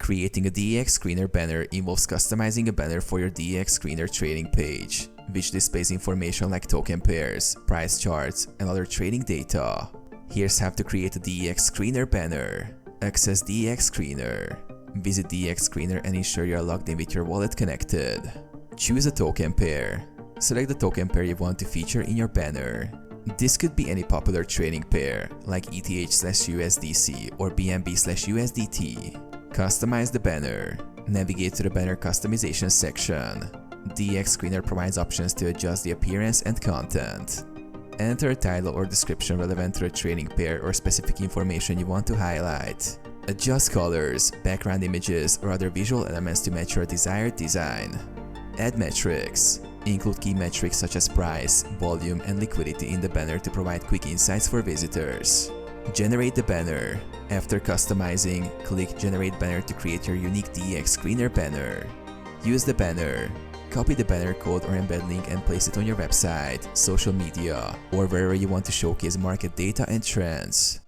Creating a DEX screener banner involves customizing a banner for your DEX screener trading page, which displays information like token pairs, price charts, and other trading data. Here's how to create a DEX screener banner. Access DEX screener. Visit DEX screener and ensure you are logged in with your wallet connected. Choose a token pair. Select the token pair you want to feature in your banner. This could be any popular trading pair, like ETH/USDC or BNB/USDT. Customize the banner. Navigate to the banner customization section. DEX screener provides options to adjust the appearance and content. Enter a title or description relevant to the trading pair or specific information you want to highlight. Adjust colors, background images, or other visual elements to match your desired design. Add metrics. Include key metrics such as price, volume, and liquidity in the banner to provide quick insights for visitors. Generate the banner. After customizing, click Generate Banner to create your unique DEX screener banner. Use the banner. Copy the banner code or embed link and place it on your website, social media, or wherever you want to showcase market data and trends.